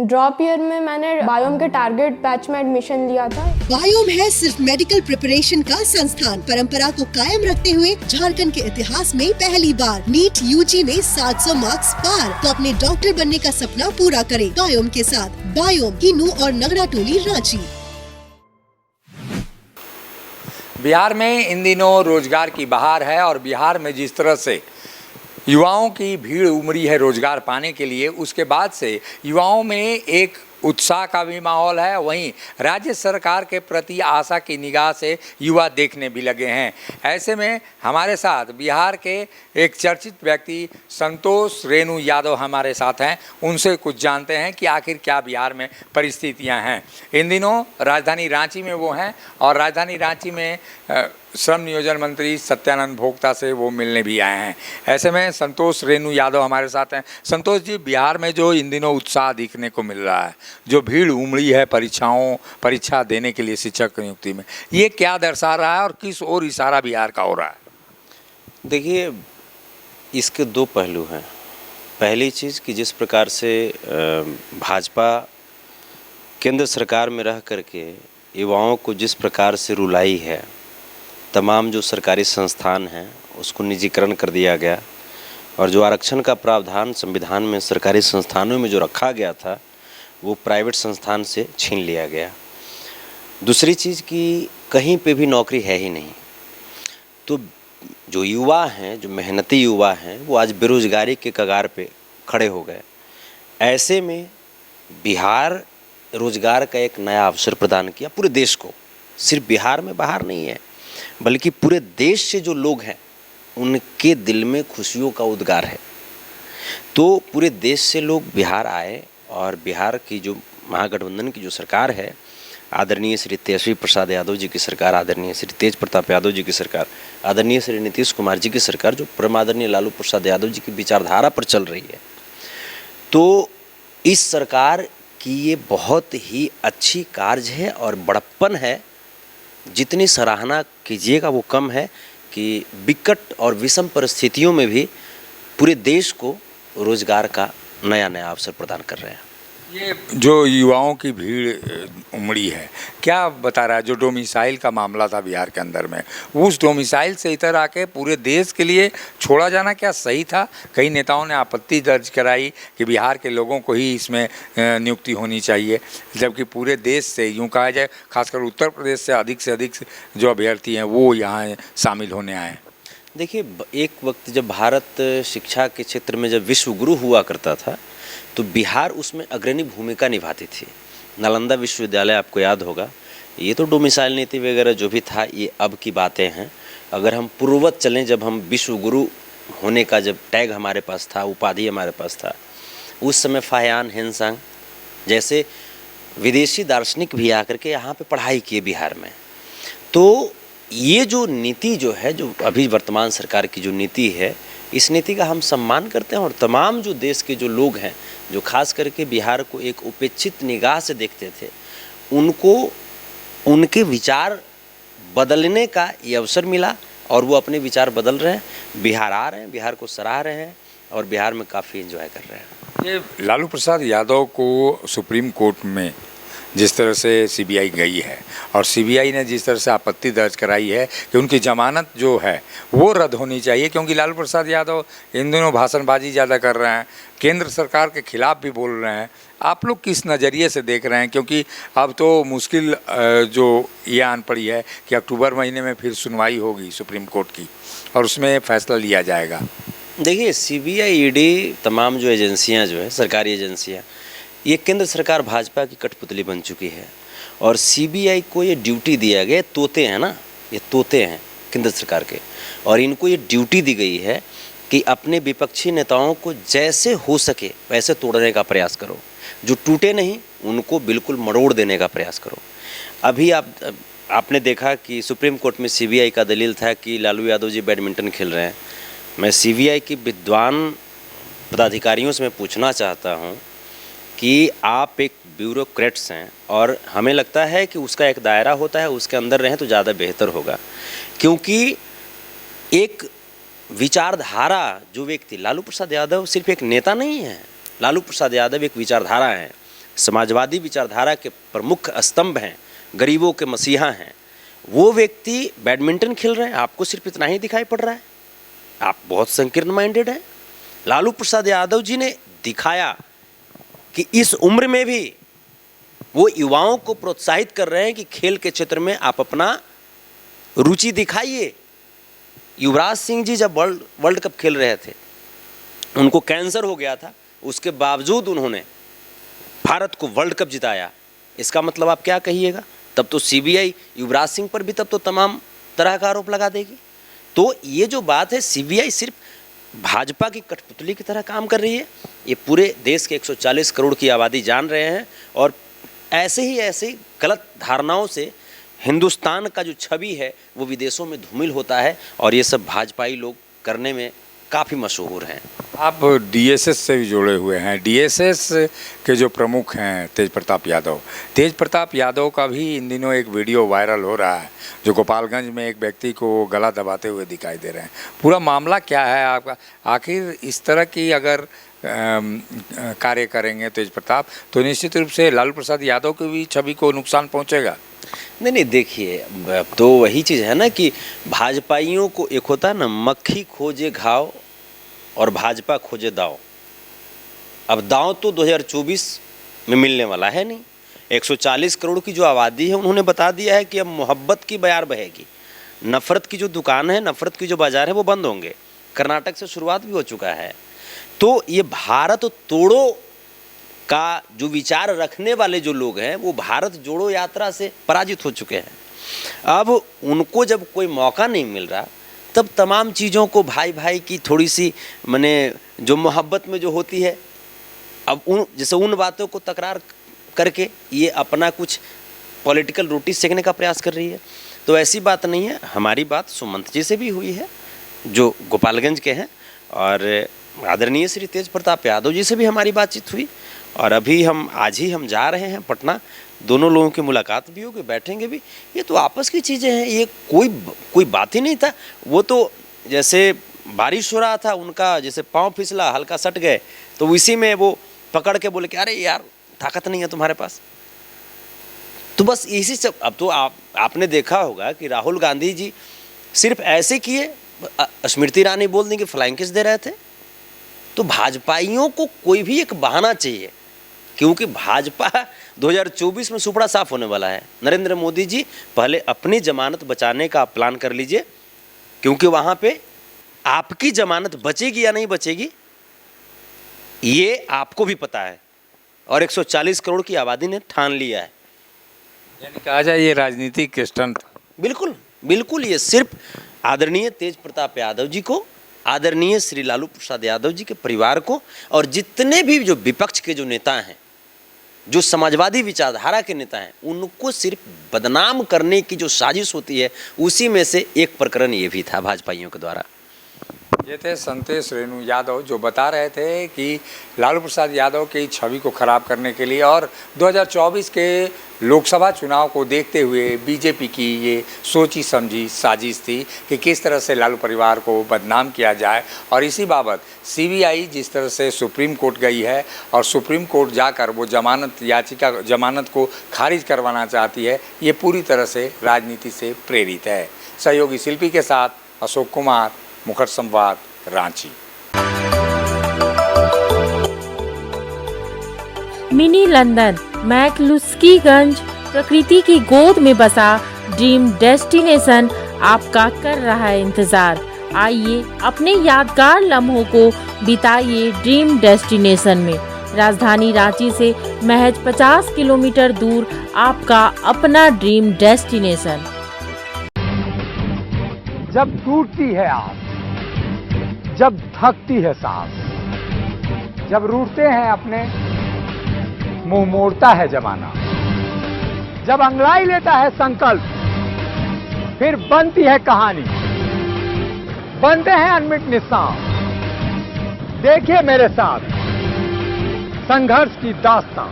Drop year में मैंने biome के टारगेट बैच में एडमिशन लिया था। बायोम है सिर्फ मेडिकल प्रिपरेशन का संस्थान। परंपरा को कायम रखते हुए झारखंड के इतिहास में पहली बार नीट यूजी में 700 मार्क्स पार। तो अपने डॉक्टर बनने का सपना पूरा करें बायोम के साथ। बायोम किन्नू और नगरा टोली रांची। बिहार में इन दिनों रोजगार की बहार है और बिहार में जिस तरह से युवाओं की भीड़ उमड़ी है रोजगार पाने के लिए, उसके बाद से युवाओं में एक उत्साह का भी माहौल है। वहीं राज्य सरकार के प्रति आशा की निगाह से युवा देखने भी लगे हैं। ऐसे में हमारे साथ बिहार के एक चर्चित व्यक्ति संतोष रेणु यादव हमारे साथ हैं। उनसे कुछ जानते हैं कि आखिर क्या बिहार में परिस्थितियां हैं। इन दिनों राजधानी रांची में वो हैं और राजधानी रांची में श्रम नियोजन मंत्री सत्यानंद भोक्ता से वो मिलने भी आए हैं। ऐसे में संतोष रेणु यादव हमारे साथ हैं। संतोष जी, बिहार में जो इन दिनों उत्साह दिखने को मिल रहा है, जो भीड़ उमड़ी है परीक्षा देने के लिए शिक्षक नियुक्ति में, ये क्या दर्शा रहा है और किस ओर इशारा बिहार का हो रहा है? देखिए, इसके दो पहलू हैं। पहली चीज़ कि जिस प्रकार से भाजपा केंद्र सरकार में रह करके युवाओं को जिस प्रकार से रुलाई है, तमाम जो सरकारी संस्थान हैं उसको निजीकरण कर दिया गया और जो आरक्षण का प्रावधान संविधान में सरकारी संस्थानों में जो रखा गया था वो प्राइवेट संस्थान से छीन लिया गया। दूसरी चीज़ कि कहीं पे भी नौकरी है ही नहीं। तो जो युवा हैं, जो मेहनती युवा हैं, वो आज बेरोजगारी के कगार पे खड़े हो गए। ऐसे में बिहार रोजगार का एक नया अवसर प्रदान किया पूरे देश को। सिर्फ बिहार में बाहर नहीं है, बल्कि पूरे देश से जो लोग हैं उनके दिल में खुशियों का उद्गार है। तो पूरे देश से लोग बिहार आए और बिहार की जो महागठबंधन की जो सरकार है, आदरणीय श्री तेजस्वी प्रसाद यादव जी की सरकार, आदरणीय श्री तेज प्रताप यादव जी की सरकार, आदरणीय श्री नीतीश कुमार जी की सरकार, जो परम आदरणीय लालू प्रसाद यादव जी की विचारधारा पर चल रही है, तो इस सरकार की ये बहुत ही अच्छी कार्य है और बड़प्पन है। जितनी सराहना कीजिएगा वो कम है कि विकट और विषम परिस्थितियों में भी पूरे देश को रोजगार का नया अवसर प्रदान कर रहे हैं। ये जो युवाओं की भीड़ उमड़ी है, क्या बता रहा है? जो डोमिसाइल का मामला था बिहार के अंदर में, उस डोमिसाइल से इधर आके पूरे देश के लिए छोड़ा जाना क्या सही था? कई नेताओं ने आपत्ति दर्ज कराई कि बिहार के लोगों को ही इसमें नियुक्ति होनी चाहिए, जबकि पूरे देश से, यूँ कहा जाए खासकर उत्तर प्रदेश से अधिक जो अभ्यर्थी हैं वो यहाँ शामिल होने आए। देखिए, एक वक्त जब भारत शिक्षा के क्षेत्र में जब विश्व गुरु हुआ करता था तो बिहार उसमें अग्रणी भूमिका निभाती थी। नालंदा विश्वविद्यालय आपको याद होगा, ये तो डोमिसाइल नीति वगैरह जो भी था ये अब की बातें हैं। अगर हम पूर्ववत चलें, जब हम विश्व गुरु होने का जब टैग हमारे पास था, उपाधि हमारे पास था, उस समय फाहियान हेनसांग जैसे विदेशी दार्शनिक भी आकर के यहाँ पे पढ़ाई किए बिहार में। तो ये जो नीति जो है, जो अभी वर्तमान सरकार की जो नीति है, इस नीति का हम सम्मान करते हैं और तमाम जो देश के जो लोग हैं, जो खास करके बिहार को एक उपेक्षित निगाह से देखते थे, उनको उनके विचार बदलने का ये अवसर मिला और वो अपने विचार बदल रहे हैं, बिहार आ रहे हैं, बिहार को सराह रहे हैं और बिहार में काफ़ी एंजॉय कर रहे हैं। ये लालू प्रसाद यादव को सुप्रीम कोर्ट में जिस तरह से सीबीआई गई है और सीबीआई ने जिस तरह से आपत्ति दर्ज कराई है कि उनकी जमानत जो है वो रद्द होनी चाहिए, क्योंकि लालू प्रसाद यादव इन दिनों भाषणबाजी ज़्यादा कर रहे हैं, केंद्र सरकार के खिलाफ भी बोल रहे हैं। आप लोग किस नज़रिए से देख रहे हैं? क्योंकि अब तो मुश्किल जो ये आन पड़ी है कि अक्टूबर महीने में फिर सुनवाई होगी सुप्रीम कोर्ट की और उसमें फैसला लिया जाएगा। देखिए, सीबीआई, ईडी, तमाम जो एजेंसियां जो है, सरकारी एजेंसियां, ये केंद्र सरकार भाजपा की कठपुतली बन चुकी है और सीबीआई को ये ड्यूटी दिया गया, तोते हैं ना, ये तोते हैं केंद्र सरकार के, और इनको ये ड्यूटी दी गई है कि अपने विपक्षी नेताओं को जैसे हो सके वैसे तोड़ने का प्रयास करो, जो टूटे नहीं उनको बिल्कुल मरोड़ देने का प्रयास करो। अभी आपने देखा कि सुप्रीम कोर्ट में सीबीआई का दलील था कि लालू यादव जी बैडमिंटन खेल रहे हैं। मैं सीबीआई की विद्वान पदाधिकारियों से मैं पूछना चाहता हूं कि आप एक ब्यूरोक्रेट्स हैं और हमें लगता है कि उसका एक दायरा होता है, उसके अंदर रहें तो ज़्यादा बेहतर होगा, क्योंकि एक विचारधारा जो व्यक्ति, लालू प्रसाद यादव सिर्फ एक नेता नहीं है, लालू प्रसाद यादव एक विचारधारा है, समाजवादी विचारधारा के प्रमुख स्तंभ हैं, गरीबों के मसीहा हैं, वो व्यक्ति बैडमिंटन खेल रहे हैं, आपको सिर्फ इतना ही दिखाई पड़ रहा है? आप बहुत संकीर्ण माइंडेड हैं। लालू प्रसाद यादव जी ने दिखाया कि इस उम्र में भी वो युवाओं को प्रोत्साहित कर रहे हैं कि खेल के क्षेत्र में आप अपना रुचि दिखाइए। युवराज सिंह जी जब वर्ल्ड कप खेल रहे थे, उनको कैंसर हो गया था, उसके बावजूद उन्होंने भारत को वर्ल्ड कप जिताया। इसका मतलब आप क्या कहिएगा? तब तो सीबीआई युवराज सिंह पर भी तब तो तमाम तरह का आरोप लगा देगी। तो ये जो बात है, सीबीआई सिर्फ भाजपा की कठपुतली की तरह काम कर रही है, ये पूरे देश के 140 करोड़ की आबादी जान रहे हैं। और ऐसे गलत धारणाओं से हिंदुस्तान का जो छवि है वो विदेशों में धूमिल होता है, और ये सब भाजपाई लोग करने में काफ़ी मशहूर हैं। आप डीएसएस से भी जुड़े हुए हैं। डीएसएस के जो प्रमुख हैं तेज प्रताप यादव का भी इन दिनों एक वीडियो वायरल हो रहा है, जो गोपालगंज में एक व्यक्ति को गला दबाते हुए दिखाई दे रहे हैं। पूरा मामला क्या है आपका? आखिर इस तरह की अगर कार्य करेंगे तेज प्रताप, तो निश्चित रूप से लालू प्रसाद यादव की भी छवि को नुकसान पहुंचेगा। नहीं, देखिए, तो वही चीज़ है ना कि भाजपाइयों को एक होता है ना, मक्खी खोजे घाव और भाजपा खोजे दाव। अब दाव तो 2024 में मिलने वाला है नहीं। 140 करोड़ की जो आबादी है, उन्होंने बता दिया है कि अब मोहब्बत की बयार बहेगी, नफ़रत की जो दुकान है, नफ़रत की जो बाज़ार है, वो बंद होंगे। कर्नाटक से शुरुआत भी हो चुका है। तो ये भारत तोड़ो का जो विचार रखने वाले जो लोग हैं, वो भारत जोड़ो यात्रा से पराजित हो चुके हैं। अब उनको जब कोई मौका नहीं मिल रहा, तब तमाम चीज़ों को भाई भाई की थोड़ी सी माने जो मोहब्बत में जो होती है, अब उन बातों को तकरार करके ये अपना कुछ पॉलिटिकल रोटी सेकने का प्रयास कर रही है। तो ऐसी बात नहीं है। हमारी बात सुमंत जी से भी हुई है, जो गोपालगंज के हैं, और आदरणीय श्री तेज प्रताप यादव जी से भी हमारी बातचीत हुई। और अभी आज ही हम जा रहे हैं पटना, दोनों लोगों की मुलाकात भी होगी, बैठेंगे भी। ये तो आपस की चीज़ें हैं, ये कोई बात ही नहीं था। वो तो जैसे बारिश हो रहा था, उनका जैसे पाँव फिसला, हल्का सट गए, तो इसी में वो पकड़ के बोले कि अरे यार ताकत नहीं है तुम्हारे पास। तो बस इसी से अब तो आपने देखा होगा कि राहुल गांधी जी सिर्फ ऐसे किए, स्मृति ईरानी बोल देंगे फ्लाइंग किस दे रहे थे। तो भाजपाइयों को कोई भी एक बहाना चाहिए, क्योंकि भाजपा 2024 में सुपड़ा साफ होने वाला है। नरेंद्र मोदी जी पहले अपनी जमानत बचाने का प्लान कर लीजिए, क्योंकि वहाँ पे आपकी जमानत बचेगी या नहीं बचेगी ये आपको भी पता है, और 140 करोड़ की आबादी ने ठान लिया है। यानी कहा जाए ये राजनीतिक स्टंट। बिल्कुल ये सिर्फ आदरणीय तेज प्रताप यादव जी को, आदरणीय श्री लालू प्रसाद यादव जी के परिवार को, और जितने भी जो विपक्ष के जो नेता हैं, जो समाजवादी विचारधारा के नेता हैं, उनको सिर्फ बदनाम करने की जो साजिश होती है, उसी में से एक प्रकरण ये भी था भाजपाइयों के द्वारा। ये थे संतोष रेणु यादव, जो बता रहे थे कि लालू प्रसाद यादव की छवि को खराब करने के लिए और 2024 के लोकसभा चुनाव को देखते हुए बीजेपी की ये सोची समझी साजिश थी कि किस तरह से लालू परिवार को बदनाम किया जाए। और इसी बाबत सीबीआई जिस तरह से सुप्रीम कोर्ट गई है और सुप्रीम कोर्ट जाकर वो जमानत को खारिज करवाना चाहती है, ये पूरी तरह से राजनीति से प्रेरित है। सहयोगी शिल्पी के साथ अशोक कुमार, मुखर संवाद, रांची। मिनी लंदन मैक्लुस्कीगंज प्रकृति की गोद में बसा ड्रीम डेस्टिनेशन आपका कर रहा है इंतजार। आइए अपने यादगार लम्हों को बिताइए ड्रीम डेस्टिनेशन में। राजधानी रांची से महज 50 किलोमीटर दूर आपका अपना ड्रीम डेस्टिनेशन। जब टूटती है आस, जब थकती है सांस, जब रूठते हैं अपने, मुंह मोड़ता है जमाना, जब अंगड़ाई लेता है संकल्प, फिर बनती है कहानी, बनते हैं अनमिट निशान। देखिए मेरे साथ संघर्ष की दास्तां।